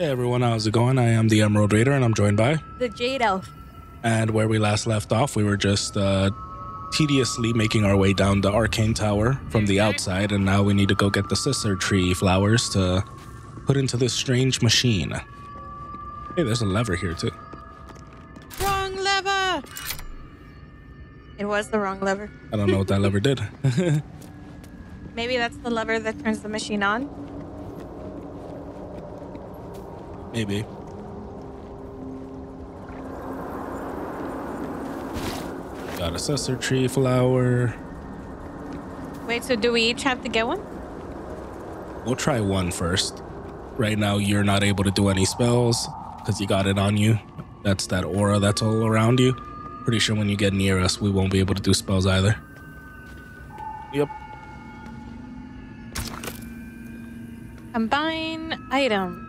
Hey everyone, how's it going? I am the Emerald Raider and I'm joined by... The Jade Elf. And where we last left off, we were just tediously making our way down the Arcane Tower from the outside, and now we need to go get the Sister Tree flowers to put into this strange machine. Hey, there's a lever here too. Wrong lever! It was the wrong lever. I don't know what that lever did. Maybe that's the lever that turns the machine on? Maybe. Got a Sister Tree flower. Wait, so do we each have to get one? We'll try one first. Right now, you're not able to do any spells because you got it on you. That's that aura that's all around you. Pretty sure when you get near us, we won't be able to do spells either. Yep. Combine item.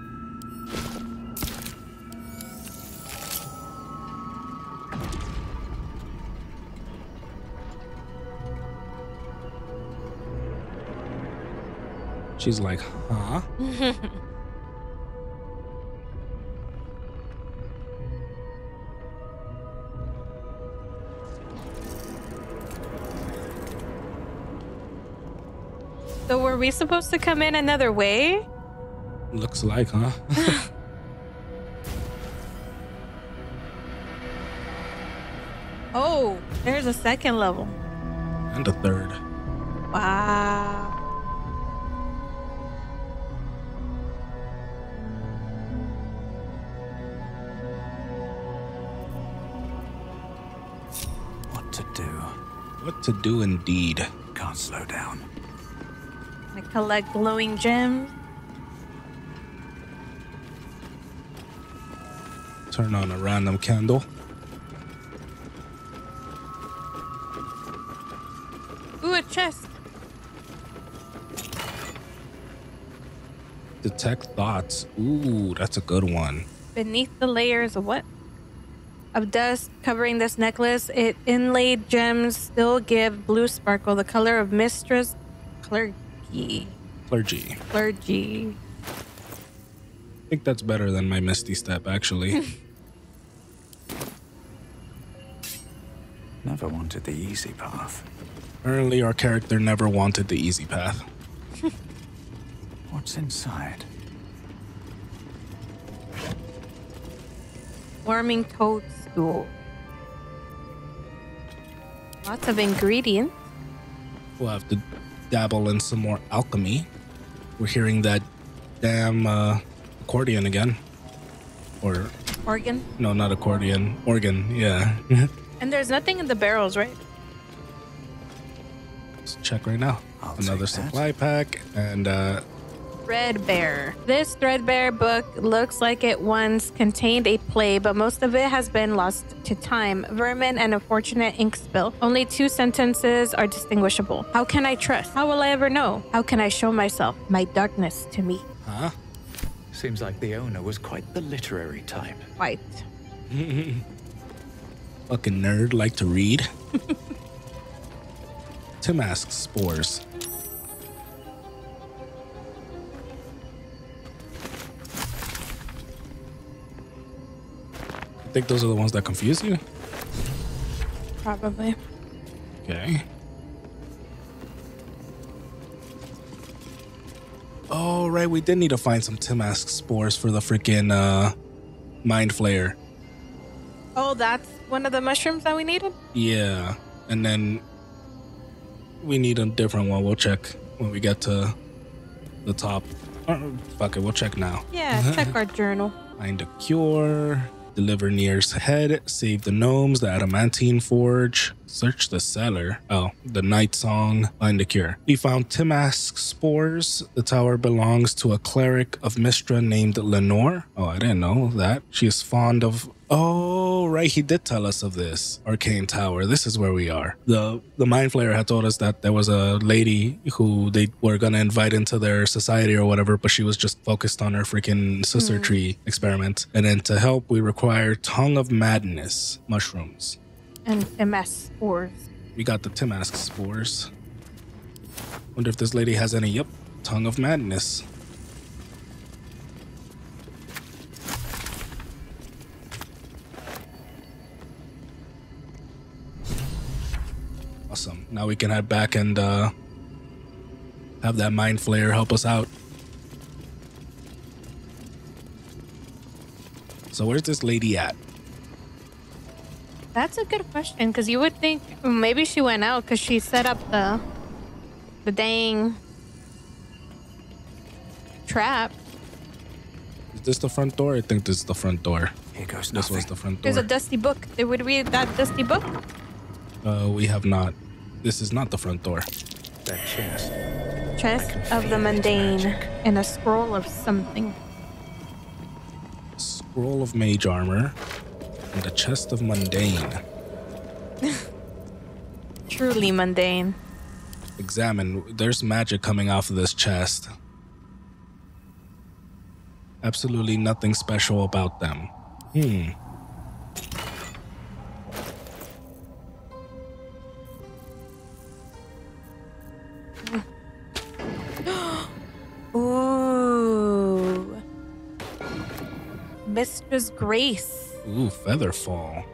She's like, huh? So were we supposed to come in another way? Looks like, huh? Oh, there's a second level. And a third. Wow. What to do? What to do indeed. Can't slow down. I collect glowing gems. Turn on a random candle. Ooh, a chest. Detect thoughts. Ooh, that's a good one. Beneath the layers of what? Of dust covering this necklace, it inlaid gems still give blue sparkle, the color of mistress clergy. Clergy. Clergy. I think that's better than my Misty Step, actually. Never wanted the easy path. Apparently, our character never wanted the easy path. What's inside? Warming toadstool. Lots of ingredients. We'll have to dabble in some more alchemy. We're hearing that damn accordion again. Or, Organ. no, not accordion. Organ, yeah. And there's nothing in the barrels, right? Let's check right now. I'll Another take that. supply pack and Threadbare. This threadbare book looks like it once contained a play, but most of it has been lost to time, vermin, and unfortunate ink spill. Only 2 sentences are distinguishable. How can I trust? How will I ever know? How can I show myself, my darkness to me? huh? Seems like the owner was quite the literary type. White. Fucking nerd, like to read. Timask spores. I think those are the ones that confuse you? Probably. Okay. Oh, right, we did need to find some Timask spores for the freaking Mind Flayer. Oh, that's one of the mushrooms that we needed? Yeah, and then we need a different one. We'll check when we get to the top. Fuck it, we'll check now. Yeah, check our journal. Find a cure. Deliver Nier's head. Save the gnomes. The adamantine forge. Search the cellar. Oh, the night song. Find a cure. We found Timask spores. The tower belongs to a cleric of Mistra named Lenore. Oh, I didn't know that. She is fond of... Oh, right. He did tell us of this Arcane Tower. This is where we are. The Mind Flayer had told us that there was a lady who they were going to invite into their society or whatever, but she was just focused on her freaking Sister Tree experiment. And then to help, we require Tongue of Madness mushrooms. And MS spores. We got the Timask spores. Wonder if this lady has any. Yep, Tongue of Madness. Awesome. Now we can head back and have that mind flayer help us out. So where's this lady at? That's a good question, because you would think maybe she went out because she set up the dang trap. Is this the front door? I think this is the front door. Here goes This nothing. was the front door. There's a dusty book. Did we read that dusty book? We have not. This is not the front door. That chest. Chest of the mundane and a scroll of something. Scroll of mage armor and the chest of mundane. Truly mundane. Examine. There's magic coming off of this chest. Absolutely nothing special about them. Ooh. Mistress Grace. Ooh, Featherfall.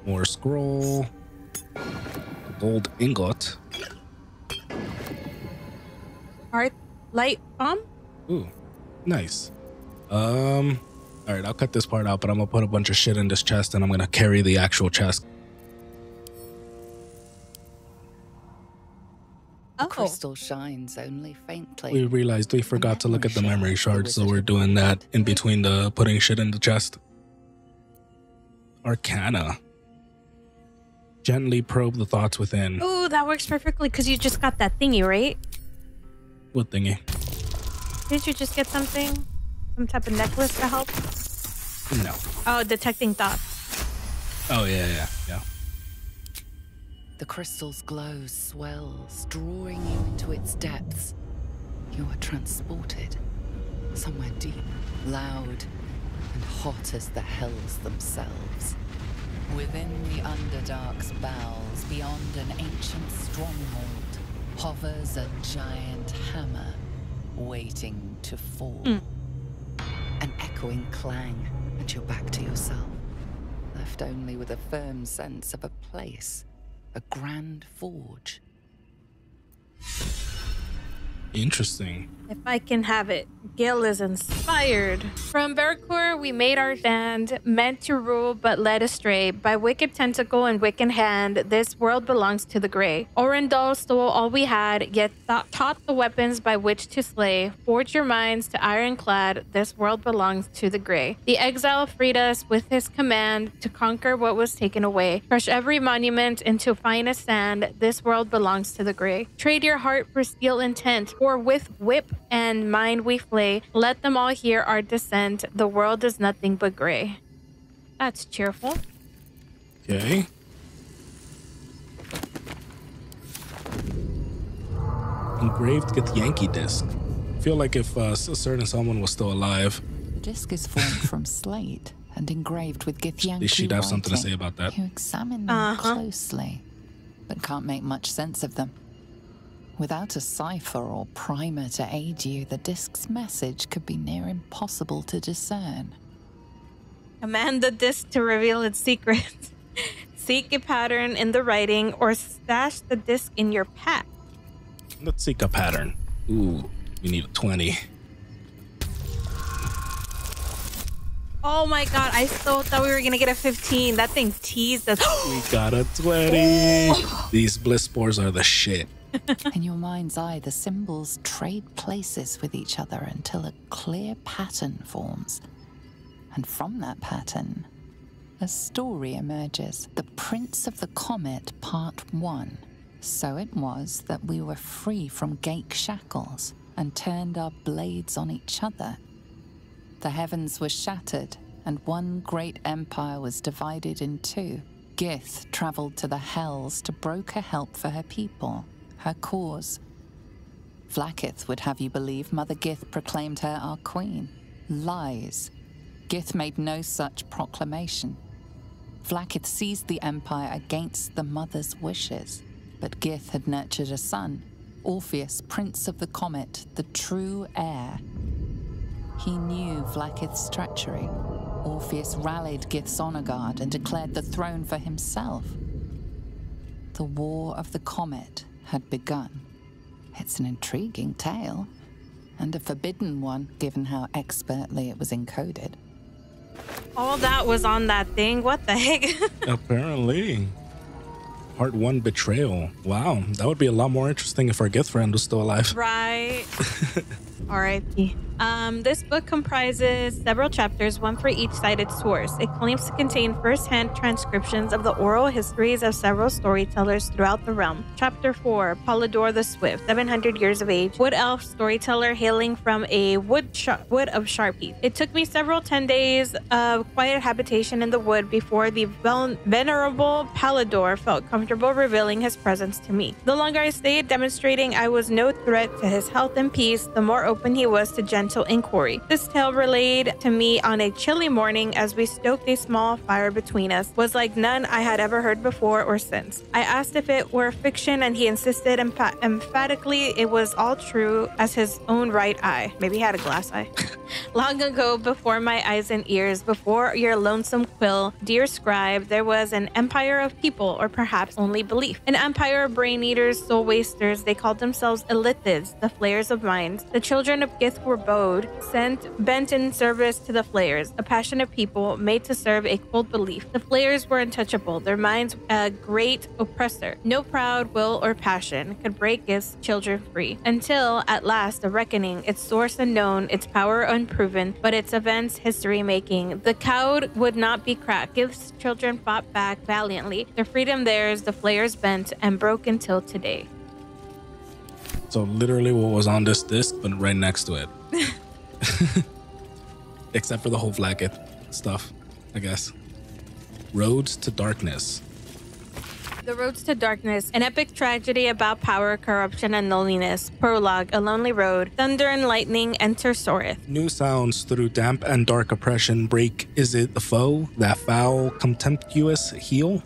More scroll. Gold ingot. Heart light bomb? Ooh, nice. All right, I'll cut this part out, but I'm gonna put a bunch of shit in this chest and I'm gonna carry the actual chest. The crystal shines only faintly. We realized we forgot to look at the memory shards, so we're doing that in between the putting shit in the chest. Arcana. Gently probe the thoughts within. Ooh, that works perfectly because you just got that thingy, right? What thingy? Didn't you just get something? Some type of necklace to help? No. Oh, detecting thoughts. Oh, yeah. The crystal's glow swells, drawing you into its depths. You are transported somewhere deep, loud, and hot as the hells themselves. Within the Underdark's bowels, beyond an ancient stronghold, hovers a giant hammer, waiting to fall. An echoing clang, and you're back to yourself, left only with a firm sense of a place. A grand forge. Interesting. If I can have it. Gil is inspired. From Veracor, we made our stand, meant to rule but led astray. By wicked tentacle and wicked hand, this world belongs to the Grey. Orendal stole all we had, yet taught the weapons by which to slay. Forge your minds to ironclad, this world belongs to the Grey. The exile freed us with his command to conquer what was taken away. Crush every monument into finest sand, this world belongs to the Grey. Trade your heart for steel intent, for with whip and mind we flay. Let them all hear our descent. The world is nothing but gray. That's cheerful. Okay. Engraved Githyanki disc. I feel like if a certain someone was still alive, The disc is formed from slate and engraved with Githyanki she'd have something to say writing. about that. You examine them closely, but can't make much sense of them. Without a cipher or primer to aid you, the disc's message could be near impossible to discern. Command the disc to reveal its secret. Seek a pattern in the writing or stash the disc in your pack. Let's seek a pattern. Ooh, we need a 20. Oh my god, I still thought we were gonna get a 15. That thing teased us. We got a 20. These bliss spores are the shit. In your mind's eye, the symbols trade places with each other until a clear pattern forms. And from that pattern, a story emerges. The Prince of the Comet, Part 1. So it was that we were free from Gake shackles and turned our blades on each other. The heavens were shattered, and one great empire was divided in two. Gith traveled to the Hells to broker help for her people. Her cause. Vlaakith would have you believe Mother Gith proclaimed her our queen. Lies. Gith made no such proclamation. Vlaakith seized the empire against the mother's wishes, but Gith had nurtured a son, Orpheus, Prince of the Comet, the true heir. He knew Vlaakith's treachery, Orpheus rallied Gith's honor guard and declared the throne for himself. The War of the Comet had begun. It's an intriguing tale, and a forbidden one, given how expertly it was encoded. All that was on that thing. What the heck? Apparently. Part 1, Betrayal. Wow, that would be a lot more interesting if our Gith friend was still alive. Right. R.I.P. This book comprises several chapters, one for each cited source. It claims to contain first-hand transcriptions of the oral histories of several storytellers throughout the realm. Chapter 4, Baldur the Swift, 700 years of age, wood elf storyteller hailing from a wood of Sharpie. It took me several 10 days of quiet habitation in the wood before the venerable Baldur felt comfortable revealing his presence to me. The longer I stayed, demonstrating I was no threat to his health and peace, the more open he was to gentle inquiry. This tale relayed to me on a chilly morning as we stoked a small fire between us was like none I had ever heard before or since. I asked if it were fiction and he insisted emphatically it was all true as his own right eye. Maybe he had a glass eye. Long ago, before my eyes and ears, before your lonesome quill, dear scribe, there was an empire of people, or perhaps only belief. An empire of brain eaters, soul wasters. They called themselves Illithids, the flayers of minds. The children of Gith were bowed, bent in service to the flayers, a passionate people made to serve a cold belief. The flayers were untouchable, their minds a great oppressor. No proud will or passion could break Gith's children free. Until, at last, a reckoning, its source unknown, its power unproven, but its events history-making. The cowed would not be cracked. Gith's children fought back valiantly. Their freedom theirs, the flayers bent and broke until today. So literally what was on this disc, but right next to it. Except for the whole Vlagith stuff, I guess. Roads to Darkness. The Roads to Darkness, an epic tragedy about power, corruption, and loneliness. Prologue, a lonely road. Thunder and lightning enter Soreth. New sounds through damp and dark oppression break. Is it the foe, that foul, contemptuous heel?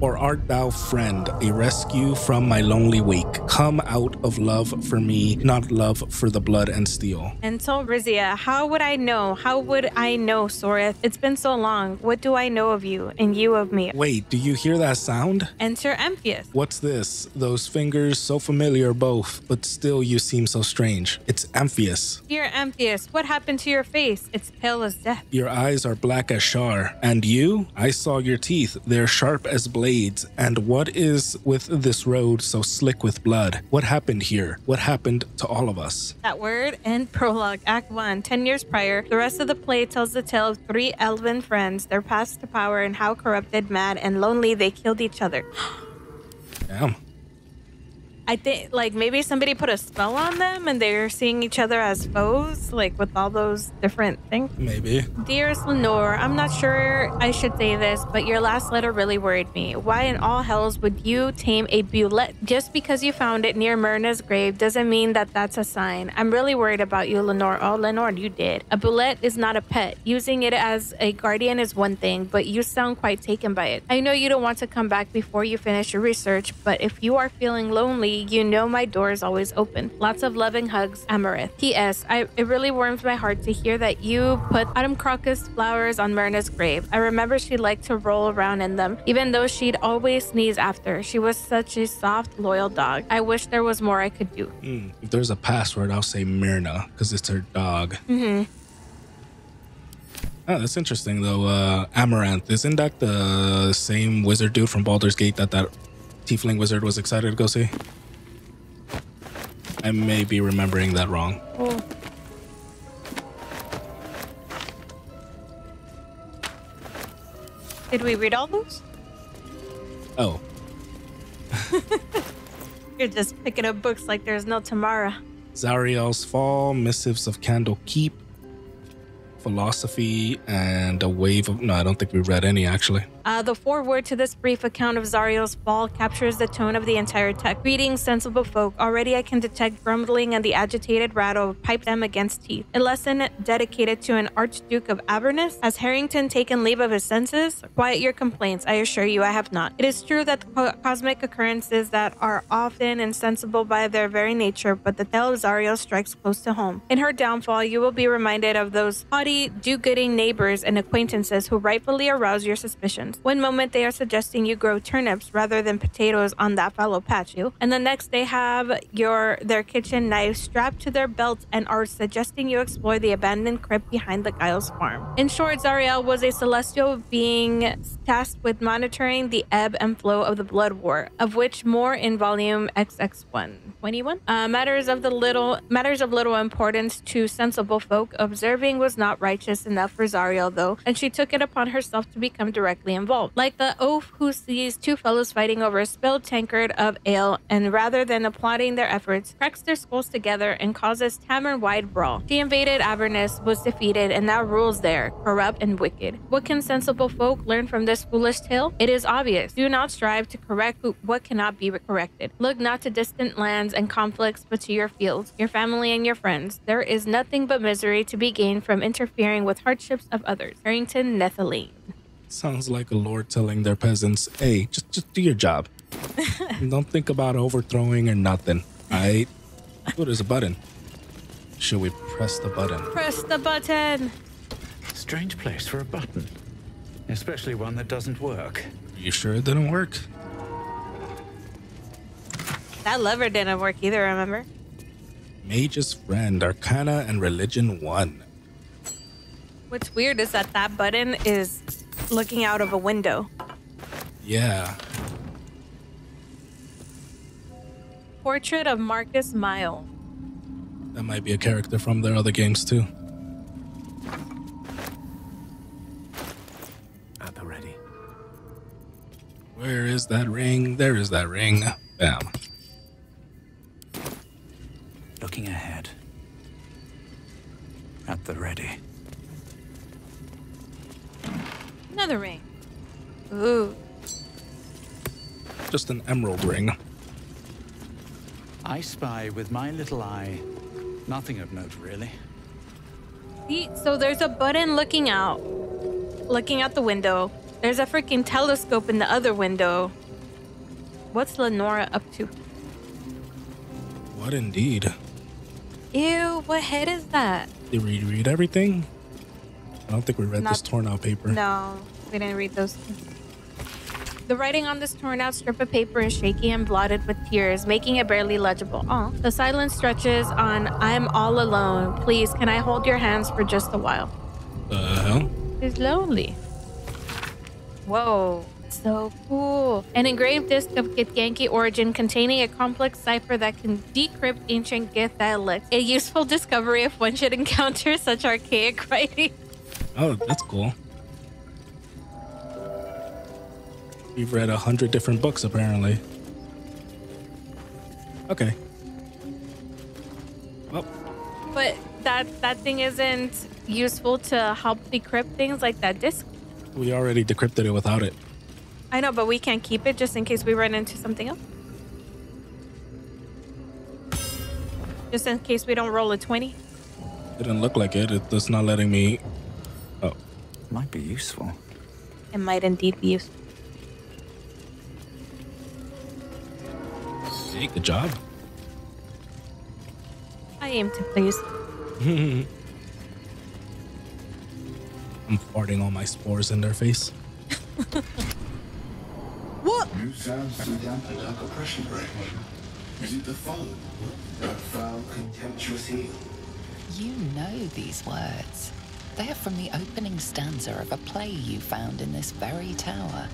Or art thou friend, a rescue from my lonely wake? Come out of love for me, not love for the blood and steel. And so Rizia, how would I know? How would I know, Soreth? It's been so long. What do I know of you, and you of me? Wait, do you hear that sound? Enter Amphius. What's this? Those fingers so familiar both, but still you seem so strange. It's Amphius. Dear Amphius, what happened to your face? It's pale as death. Your eyes are black as char. And you? I saw your teeth. They're sharp as blades. And what is with this road so slick with blood? What happened here? What happened to all of us? That word and prologue, Act 1, 10 years prior. The rest of the play tells the tale of three elven friends, their path to power, and how corrupted, mad, and lonely they killed each other. Damn. I think, like, maybe somebody put a spell on them and they're seeing each other as foes, like, with all those different things. Maybe. Dearest Lenore, I'm not sure I should say this, but your last letter really worried me. Why in all hells would you tame a bulette? Just because you found it near Myrna's grave doesn't mean that that's a sign. I'm really worried about you, Lenore. Oh, Lenore, you did. A bulette is not a pet. Using it as a guardian is one thing, but you sound quite taken by it. I know you don't want to come back before you finish your research, but if you are feeling lonely, you know my door is always open. Lots of loving hugs, Amarith. P.S. It really warms my heart to hear that you put autumn crocus flowers on Myrna's grave. I remember she liked to roll around in them, even though she'd always sneeze after. She was such a soft, loyal dog. I wish there was more I could do. If there's a password, I'll say Myrna, because it's her dog. Mm-hmm. Oh, that's interesting, though. Amaranth, isn't that the same wizard dude from Baldur's Gate that tiefling wizard was excited to go see? I may be remembering that wrong. Oh. Did we read all those? Oh. You're just picking up books like there's no tomorrow. Zariel's Fall, Missives of Candle Keep, Philosophy, and A Wave of... No, I don't think we read any, actually. The foreword to this brief account of Zariel's fall captures the tone of the entire text. Reading sensible folk, already I can detect grumbling and the agitated rattle of pipe stem against teeth. A lesson dedicated to an Archduke of Avernus. Has Harrington taken leave of his senses? Quiet your complaints, I assure you I have not. It is true that cosmic occurrences that are often insensible by their very nature, but the tale of Zariel strikes close to home. In her downfall, you will be reminded of those haughty, do-gooding neighbors and acquaintances who rightfully arouse your suspicions. One moment they are suggesting you grow turnips rather than potatoes on that fallow patch, and the next they have their kitchen knives strapped to their belts and are suggesting you explore the abandoned crypt behind the Giles farm. In short, Zariel was a celestial being tasked with monitoring the ebb and flow of the Blood War, of which more in volume XX1. 21. Matters of little importance to sensible folk. Observing was not righteous enough for Zariel, though, and she took it upon herself to become directly involved. Like the oaf who sees two fellows fighting over a spilled tankard of ale, and rather than applauding their efforts, cracks their skulls together and causes tavern-wide brawl. She invaded Avernus, was defeated, and now rules there, corrupt and wicked. What can sensible folk learn from this foolish tale? It is obvious. Do not strive to correct what cannot be corrected. Look not to distant lands and conflicts, but to your fields, your family, and your friends. There is nothing but misery to be gained from interfering with hardships of others. Harrington Nethaline. Sounds like a lord telling their peasants, hey, just do your job. Don't think about overthrowing or nothing. Alright? Oh, there's a button. Should we press the button? Press the button! Strange place for a button. Especially one that doesn't work. You sure it didn't work? That lever didn't work either, remember? Mage's friend, Arcana and Religion 1. What's weird is that button is looking out of a window. Yeah. Portrait of Marcus Mile. That might be a character from their other games too. At the ready. Where is that ring? There is that ring. Bam. Looking ahead. At the ready. Another ring. Ooh. Just an emerald ring. I spy with my little eye. Nothing of note, really. See, so there's a button looking out the window. There's a freaking telescope in the other window. What's Lenora up to? What indeed? Ew, what head is that? Did we read everything? I don't think we read this torn out paper. No, we didn't read those. The writing on this torn out strip of paper is shaky and blotted with tears, making it barely legible. The silence stretches on, I'm all alone. Please, can I hold your hands for just a while? The hell? It's lonely. Whoa, so cool. An engraved disc of Githyanki origin containing a complex cipher that can decrypt ancient Gith dialects. A useful discovery if one should encounter such archaic writing. Oh, that's cool. We've read 100 different books, apparently. Okay. Well. But that thing isn't useful to help decrypt things like that disc? We already decrypted it without it. I know, but we can't keep it just in case we run into something else? Just in case we don't roll a 20? Didn't look like it. It's not letting me... Oh. Might be useful. It might indeed be useful. Hey, good job. I aim to please. I'm farting all my spores in their face. What? New sounds to dampen dark oppression break. Is it the foe? That foul, contemptuous heel? You know these words. They are from the opening stanza of a play you found in this very tower.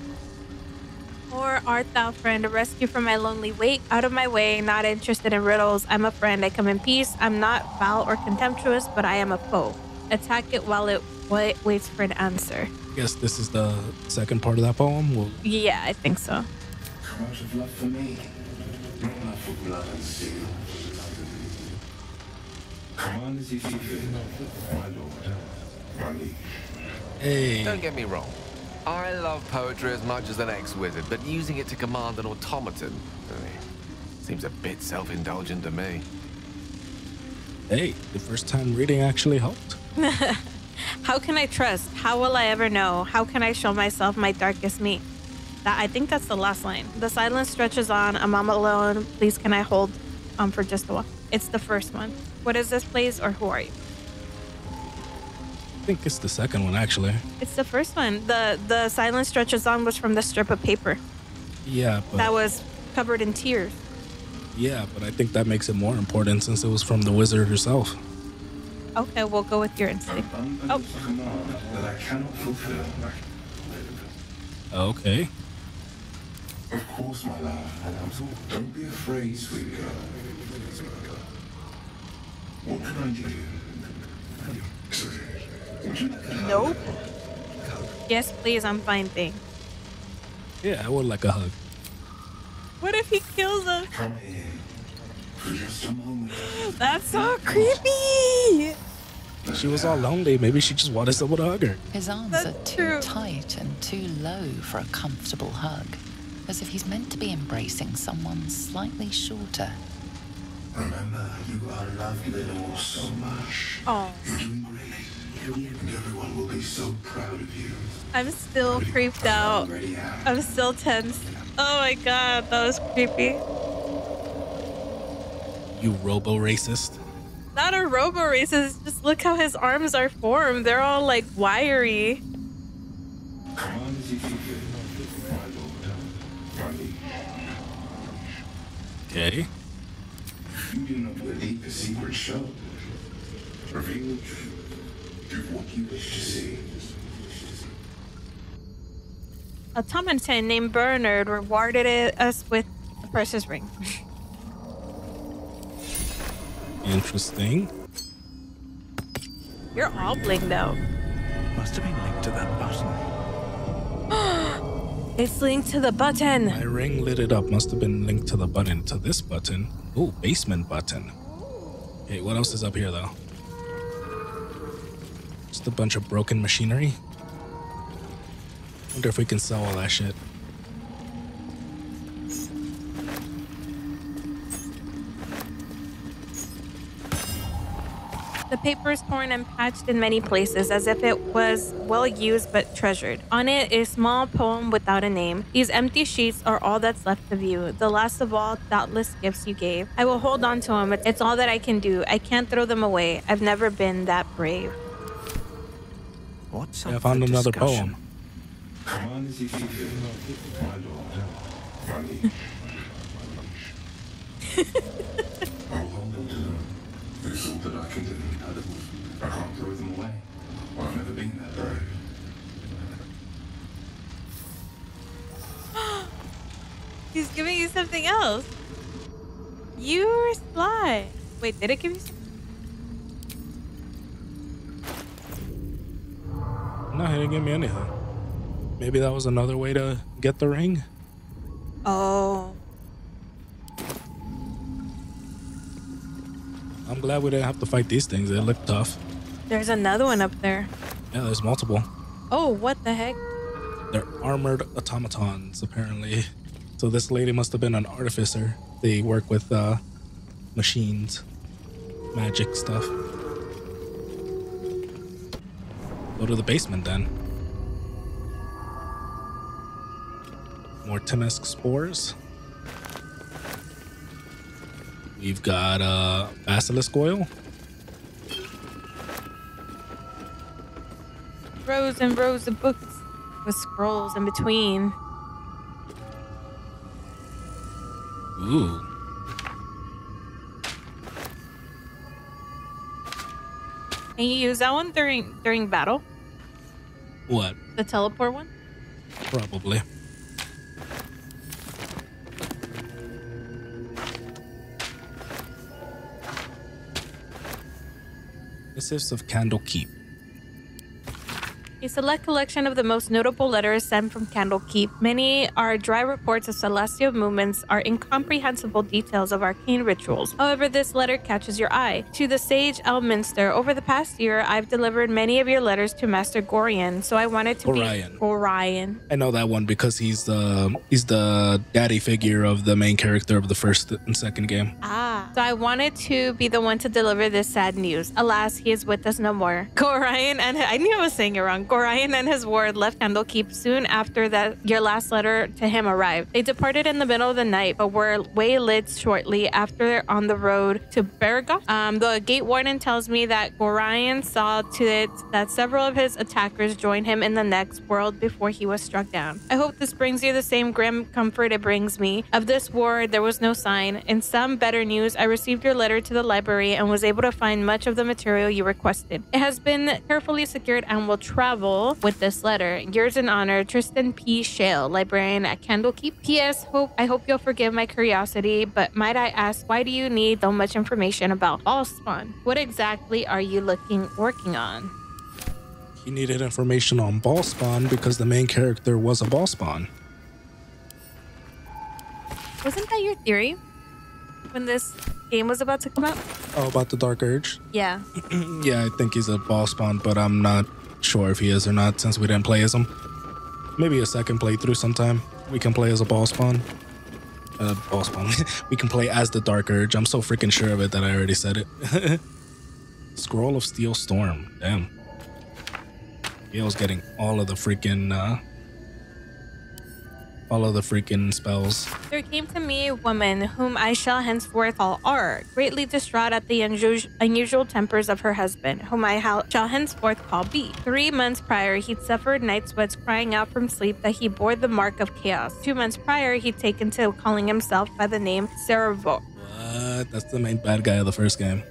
Or art thou, friend, a rescue from my lonely wake? Out of my way, not interested in riddles. I'm a friend, I come in peace. I'm not foul or contemptuous, but I am a foe. Attack it while it waits for an answer. I guess this is the second part of that poem. Yeah, I think so. Come out of love for me, not love for blood and steel. Come on as you see fit, my lord, my liege. Hey. Don't get me wrong. I love poetry as much as an ex-wizard, but using it to command an automaton seems a bit self-indulgent to me. Hey, the first time reading actually helped. How can I trust? How will I ever know? How can I show myself my darkest me? I think that's the last line. The silence stretches on. I'm alone. Please, can I hold for just a while? It's the first one. What is this place, or who are you? I think it's the second one, actually. It's the first one. The silence stretches on was from the strip of paper Yeah, but that was covered in tears. yeah, but I think that makes it more important since it was from the wizard herself. Okay, we'll go with your instinct. Oh. A command that I cannot fulfill. Okay. Of course, my love. Don't be afraid, sweet girl. What can I do? Would you like a hug? Nope. Yes, please. I'm fine, thanks. Yeah, I would like a hug. What if he kills us? Come here for just a moment. That's so creepy. She was all lonely. Maybe she just wanted someone to hug her. His arms That's are too true. tight and too low for a comfortable hug, as if he's meant to be embracing someone slightly shorter. Remember, you are loved little so much. Oh, You're doing great. And everyone will be so proud of you. I'm still creeped out. Already am. I'm still tense. Oh my god, that was creepy. You robo-racist. Not a robo racist. Just look how his arms are formed. They're all like wiry. Come on, as you feel, my lord. My liege. Okay. You do not believe the secret show. Reveal the truth. Give what you wish to see. Automaton named Bernard rewarded us with a precious ring. Interesting. You're all blinged out. Must have been linked to that button. It's linked to the button. My ring lit it up. Must have been linked to the button. To this button. Ooh, basement button. Okay, what else is up here, though? Just a bunch of broken machinery. Wonder if we can sell all that shit. The paper is torn and patched in many places as if it was well used but treasured. On it, a small poem without a name. These empty sheets are all that's left of you, the last of all doubtless gifts you gave. I will hold on to them. It's all that I can do. I can't throw them away. I've never been that brave. What's Yeah, I up found for another discussion? poem. Come on, as you feel, my lord. My liege. I will hold on to them. It's all that I can do. I can't throw them away. I've never been that brave. He's giving you something else. You're sly. Wait, did it give you something? No, he didn't give me anything. Maybe that was another way to get the ring? Oh. I'm glad we didn't have to fight these things. They look tough. There's another one up there. Yeah, there's multiple. Oh, what the heck? They're armored automatons, apparently. So this lady must have been an artificer. They work with machines, magic stuff. Go to the basement then. More Timesk spores. We've got basilisk oil. Rows and rows of books with scrolls in between. Ooh. Can you use that one during battle? What? The teleport one? Probably. Missives of Candlekeep. A select collection of the most notable letters sent from Candlekeep. Many are dry reports of celestial movements, are incomprehensible details of arcane rituals. However, this letter catches your eye. To the sage Elminster, over the past year, I've delivered many of your letters to Master Gorion, so I wanted to Orion. be Orion. I know that one because he's the daddy figure of the main character of the first and second game. So I wanted to be the one to deliver this sad news. Alas, he is with us no more. Gorion and I knew I was saying it wrong. Gorion and his ward left Candlekeep soon after that your last letter to him arrived. They departed in the middle of the night, but were waylaid shortly after on the road to Baragoth. The gate warden tells me that Gorion saw to it that several of his attackers joined him in the next world before he was struck down. I hope this brings you the same grim comfort it brings me. Of this war, there was no sign. In some better news, I received your letter to the library and was able to find much of the material you requested. It has been carefully secured and will travel with this letter. Yours in honor, Tristan P. Shale, librarian at Candlekeep. P.S. I hope you'll forgive my curiosity, but might I ask, why do you need so much information about Ballspawn? What exactly are you working on? He needed information on Ballspawn because the main character was a Ballspawn. Wasn't that your theory when this game was about to come out? Oh, about the Dark Urge? Yeah. Yeah, I think he's a Ballspawn, but I'm not sure if he is or not since we didn't play as him. Maybe a second playthrough sometime. We can play as a Ballspawn. We can play as the Dark Urge. I'm so freaking sure of it that I already said it. Scroll of Steel Storm. Damn. Gale's getting all of the freaking spells. There came to me a woman whom I shall henceforth call R, greatly distraught at the unusual tempers of her husband, whom I shall henceforth call B. 3 months prior, he'd suffered night sweats crying out from sleep that he bore the mark of chaos. 2 months prior, he'd taken to calling himself by the name Cerebro. What? That's the main bad guy of the first game.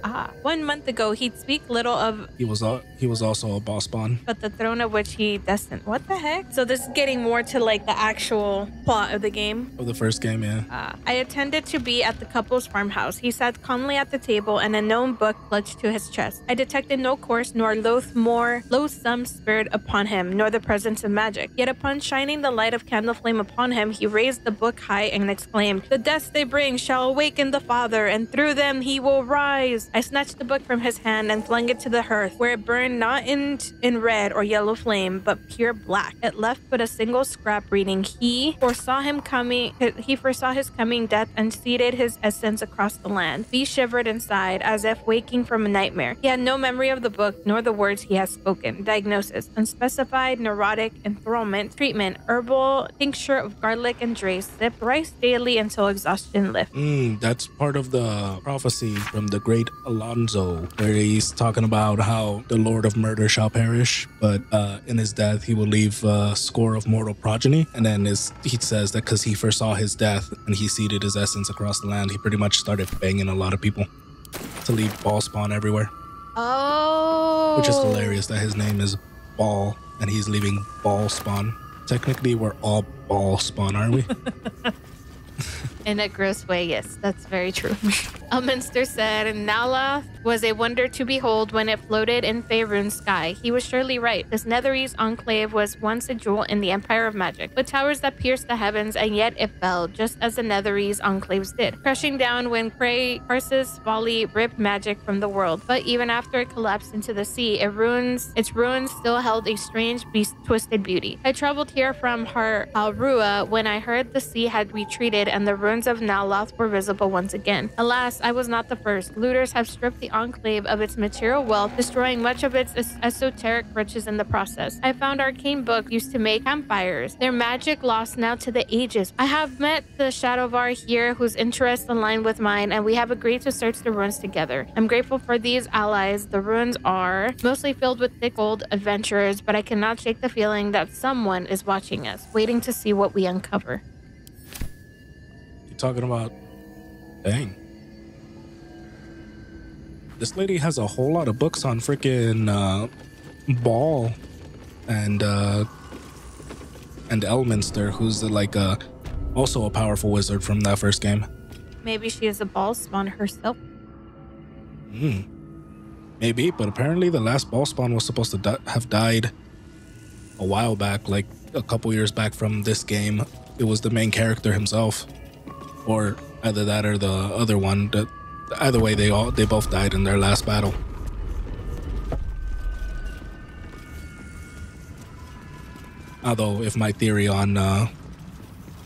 1 month ago, he'd speak little of... He was also a Ballspawn. But the throne of which he destined. What the heck? So this is getting more to like the actual plot of the game. Of the first game, yeah. I attended to be at the couple's farmhouse. He sat calmly at the table and a known book clutched to his chest. I detected no coarse nor loathsome spirit upon him, nor the presence of magic. Yet upon shining the light of candle flame upon him, he raised the book high and exclaimed, "The deaths they bring shall awaken the Father, and through them he will rise." I snatched the book from his hand and flung it to the hearth, where it burned not in red or yellow flame, but pure black. It left but a single scrap reading, He foresaw his coming death and seeded his essence across the land. He shivered and sighed, as if waking from a nightmare. He had no memory of the book, nor the words he has spoken. Diagnosis: unspecified neurotic enthrallment. Treatment: herbal tincture of garlic and drace, sip rice daily until exhaustion lifts. That's part of the prophecy from the great Alonso, where he's talking about how the Lord of Murder shall perish, but in his death he will leave a score of mortal progeny. And then he says that because he foresaw his death and he seeded his essence across the land, he pretty much started banging a lot of people to leave Ballspawn everywhere. Oh. Which is hilarious that his name is Ball and he's leaving Ballspawn. Technically, we're all Ballspawn, aren't we? In a gross way, yes, that's very true. Elminster said, Naloth was a wonder to behold when it floated in Faerun's sky. He was surely right. This Netherese enclave was once a jewel in the empire of magic, with towers that pierced the heavens, and yet it fell, just as the Netherese enclaves did, crushing down when Karsus' folly ripped magic from the world. But even after it collapsed into the sea, its ruins still held a strange, twisted beauty. I traveled here from Halrua when I heard the sea had retreated and the ruins of Naloth were visible once again. Alas, I was not the first. Looters have stripped the enclave of its material wealth, destroying much of its esoteric riches in the process. I found arcane books used to make campfires, their magic lost now to the ages. I have met the Shadowvar here whose interests align with mine, and we have agreed to search the ruins together. I'm grateful for these allies. The ruins are mostly filled with thick old adventurers, but I cannot shake the feeling that someone is watching us, waiting to see what we uncover. You're talking about... Dang. This lady has a whole lot of books on freaking Ball and Elminster, who's like also a powerful wizard from that first game. Maybe she is a Ballspawn herself. Maybe, but apparently the last Ballspawn was supposed to have died a while back, like a couple years back from this game. It was the main character himself, or either that or the other one. Either way, they both died in their last battle. Although, if my theory on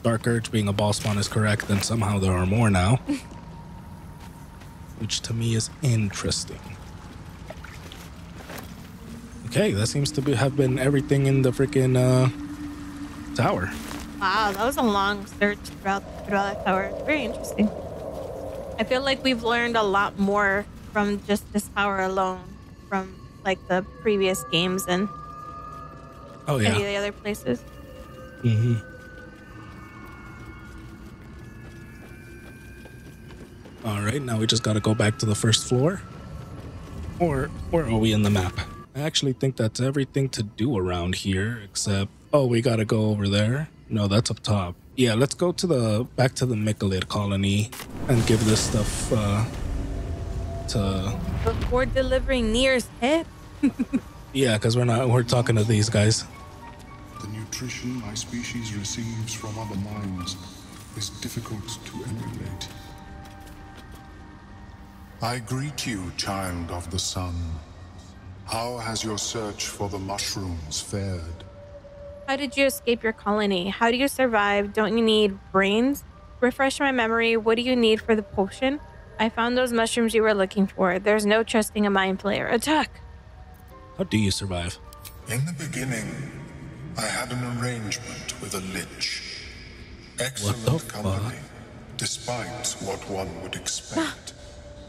Dark Urge being a boss spawn is correct, then somehow there are more now. Which to me is interesting. Okay, that seems to have been everything in the freaking tower. Wow, that was a long search throughout that tower. It's very interesting. I feel like we've learned a lot more from just this tower alone, from like the previous games and any of the other places. Mm-hmm. All right, now we just got to go back to the first floor. Or where are we in the map? I actually think that's everything to do around here, except, oh, we got to go over there. No, that's up top. Yeah, let's go to back to the Mycolid colony and give this stuff to... Before delivering Nier's head? Yeah, because we're talking to these guys. The nutrition my species receives from other minds is difficult to emulate. I greet you, child of the sun. How has your search for the mushrooms fared? How did you escape your colony? How do you survive? Don't you need brains? Refresh my memory. What do you need for the potion? I found those mushrooms you were looking for. There's no trusting a mind player. Attack! How do you survive? In the beginning, I had an arrangement with a lich. Excellent company, despite what one would expect.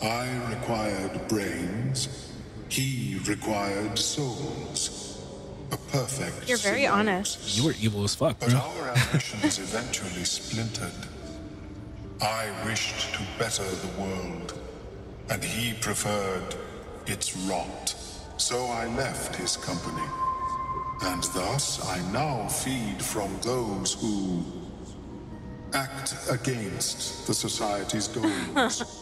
I required brains. He required souls. A perfect You're very honest. You were evil as fuck, But bro. our ambitions eventually splintered. I wished to better the world, and he preferred its rot. So I left his company. And thus I now feed from those who act against the society's goals.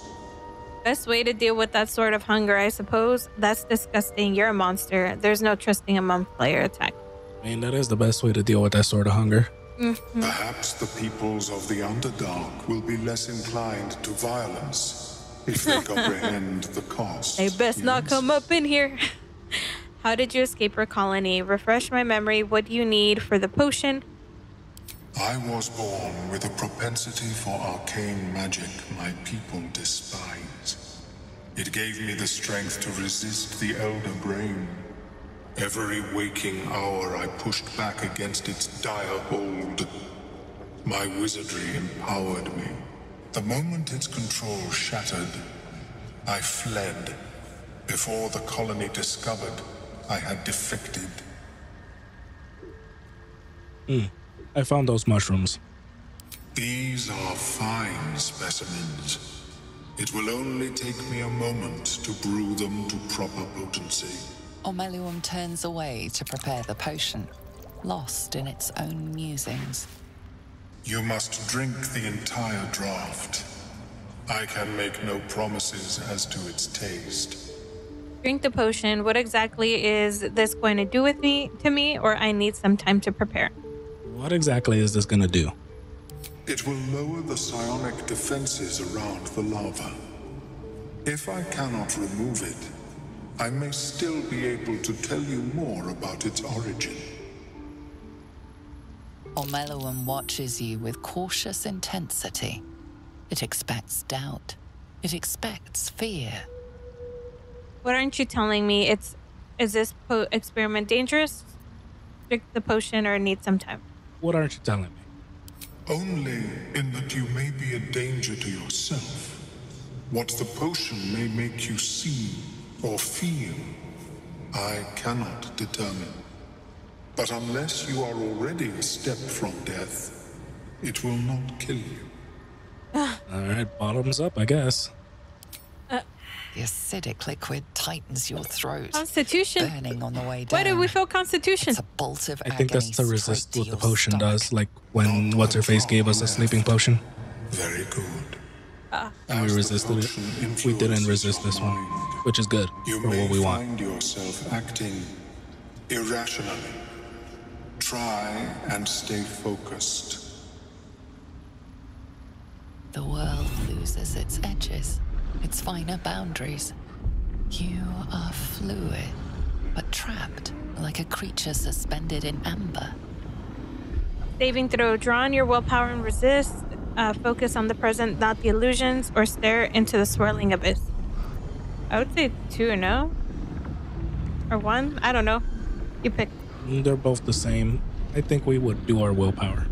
Best way to deal with that sort of hunger, I suppose. That's disgusting. You're a monster. There's no trusting a month player. Attack. I mean, that is the best way to deal with that sort of hunger. Perhaps the peoples of the Underdark will be less inclined to violence if they comprehend the cost. They best not come up in here. How did you escape your colony? Refresh my memory. What do you need for the potion? I was born with a propensity for arcane magic my people despise. It gave me the strength to resist the Elder Brain. Every waking hour I pushed back against its dire hold. My wizardry empowered me. The moment its control shattered, I fled. Before the colony discovered I had defected. I found those mushrooms. These are fine specimens. It will only take me a moment to brew them to proper potency. Ormelium turns away to prepare the potion, lost in its own musings. You must drink the entire draft. I can make no promises as to its taste. Drink the potion. What exactly is this going to do with me, or I need some time to prepare? What exactly is this gonna do? It will lower the psionic defenses around the lava. If I cannot remove it, I may still be able to tell you more about its origin. Ormelium watches you with cautious intensity. It expects doubt. It expects fear. What aren't you telling me? Is this experiment dangerous? Drink the potion or need some time? What aren't you telling me? Only in that you may be a danger to yourself. What the potion may make you see or feel, I cannot determine. But unless you are already a step from death, it will not kill you. Alright, bottoms up, I guess. The acidic liquid tightens your throat, Constitution? burning on the way down. Why did we feel Constitution? It's a bolt of I think that's to agony resist straight what the to your potion stomach. does, like when What's-Her-Face gave us a sleeping potion. Very good. And we resisted it. We didn't resist this one, which is good You for may what we want. find yourself acting irrationally. Try and stay focused. The world loses its edges, its finer boundaries. You are fluid, but trapped like a creature suspended in amber. Saving throw. Draw on your willpower and resist. Focus on the present, not the illusions, or stare into the swirling abyss. I would say 2, no? Or 1? I don't know. You pick. They're both the same. I think we would do our willpower.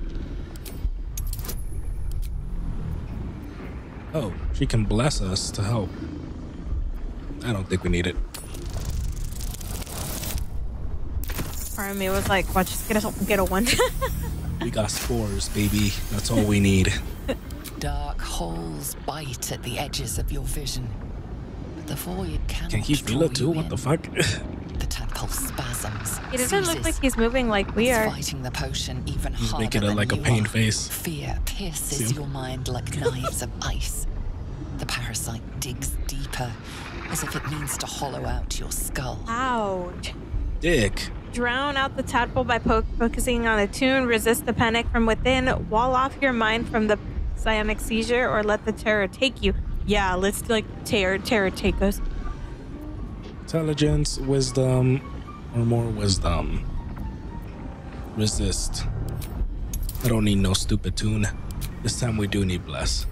Oh, she can bless us to help. I don't think we need it. Part of me was like, watch, just get a 1. We got spores, baby. That's all we need. Dark holes bite at the edges of your vision. But the void cannot Can he feel it too? What the fuck? The tadpole spasms. He doesn't look like he's moving like we are. Fighting the potion even He's harder making it than like a you pain are. face. Fear pierces your mind like knives of ice. The parasite digs deeper, as if it means to hollow out your skull. Ouch. Dick. Drown out the tadpole by focusing on a tune. Resist the panic from within. Wall off your mind from the psionic seizure, or let the terror take you. Yeah, let's like terror take us. Intelligence, wisdom, or more wisdom. Resist. I don't need no stupid tune. This time we do need bless.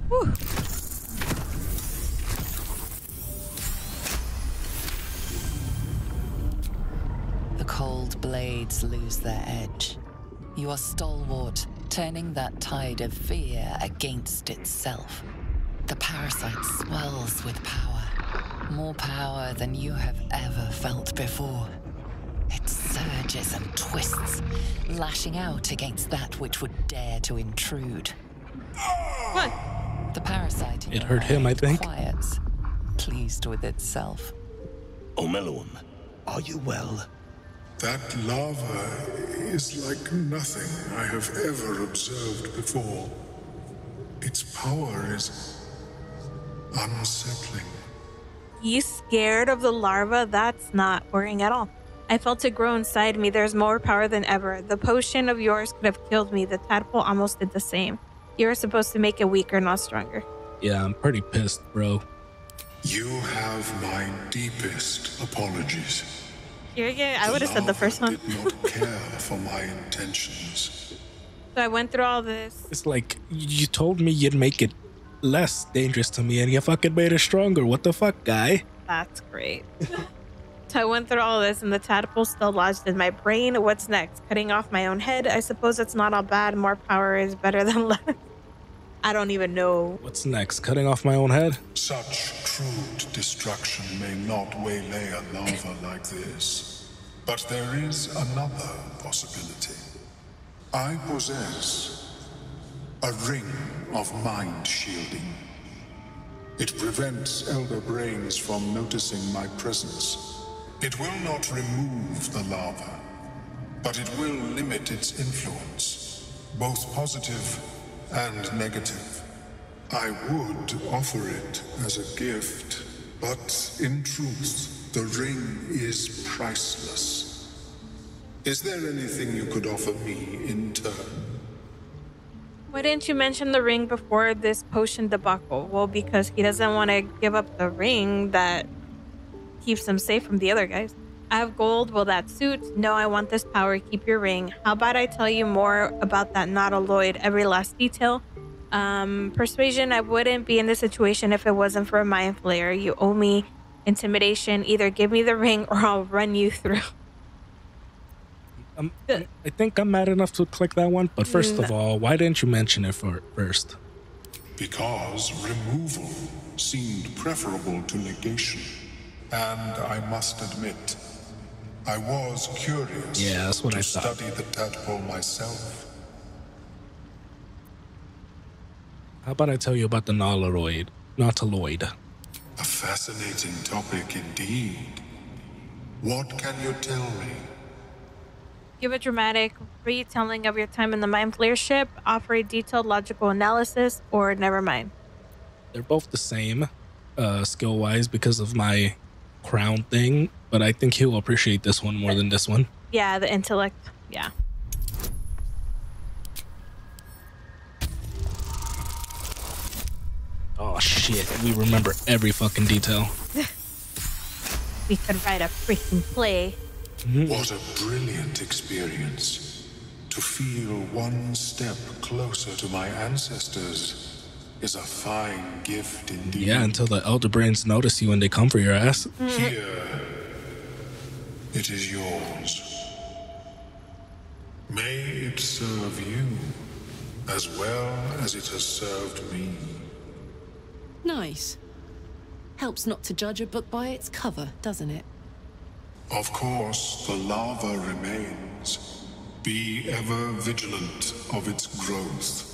Whew. The cold blades lose their edge. You are stalwart, turning that tide of fear against itself. The parasite swells with power, more power than you have ever felt before. It surges and twists, lashing out against that which would dare to intrude. What? The parasite in It your hurt him, I hand think. quiets, pleased with itself. Omeluum, are you well? That lava is like nothing I have ever observed before. Its power is unsettling. You scared of the larva? That's not worrying at all. I felt it grow inside me. There's more power than ever. The potion of yours could have killed me. The tadpole almost did the same. You were supposed to make it weaker, not stronger. Yeah, I'm pretty pissed, bro. You have my deepest apologies. I would have said the first one. Did not care for my intentions. So I went through all this. It's like, you told me you'd make it less dangerous to me and you fucking made it stronger. What the fuck, guy? That's great. So I went through all this and the tadpole still lodged in my brain. What's next? Cutting off my own head? I suppose it's not all bad. More power is better than less. I don't even know. What's next? Cutting off my own head? Such crude destruction may not waylay a lava like this. But there is another possibility. I possess a ring of mind shielding. It prevents elder brains from noticing my presence. It will not remove the lava, but it will limit its influence, both positive and negative. I would offer it as a gift, but in truth, the ring is priceless. Is there anything you could offer me in turn? Why didn't you mention the ring before this potion debacle? Well, because he doesn't want to give up the ring that keeps him safe from the other guys. I have gold. Will that suit? No, I want this power. Keep your ring. How about I tell you more about that nautiloid, every last detail? Persuasion. I wouldn't be in this situation if it wasn't for a mind flayer. You owe me intimidation. Either give me the ring or I'll run you through. I think I'm mad enough to click that one, but first of all, why didn't you mention it first? Because removal seemed preferable to negation. And I must admit, I was curious Yeah, that's what to I thought. study the tadpole myself. How about I tell you about the nautiloid? A fascinating topic indeed. What can you tell me? Give a dramatic retelling of your time in the Mind Flayer ship, offer a detailed logical analysis, or never mind. They're both the same. skill wise because of my crown thing, but I think he'll appreciate this one more than this one. Yeah, the intellect. Yeah. Oh shit, we remember every fucking detail. We could write a freaking play. What a brilliant experience. To feel one step closer to my ancestors is a fine gift indeed. Yeah, until the Elder Brains notice you when they come for your ass. Here, it is yours. May it serve you as well as it has served me. Nice. Helps not to judge a book by its cover, doesn't it? Of course, the lava remains. Be ever vigilant of its growth.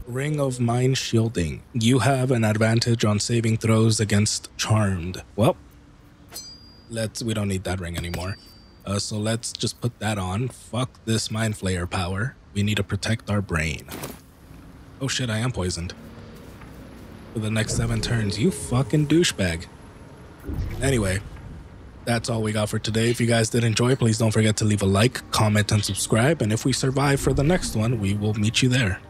Ring of Mind Shielding. You have an advantage on saving throws against Charmed. Well, we don't need that ring anymore. So let's just put that on. Fuck this Mind Flayer power. We need to protect our brain. Oh shit, I am poisoned. For the next 7 turns, you fucking douchebag. Anyway, that's all we got for today. If you guys did enjoy, please don't forget to leave a like, comment, and subscribe. And if we survive for the next one, we will meet you there.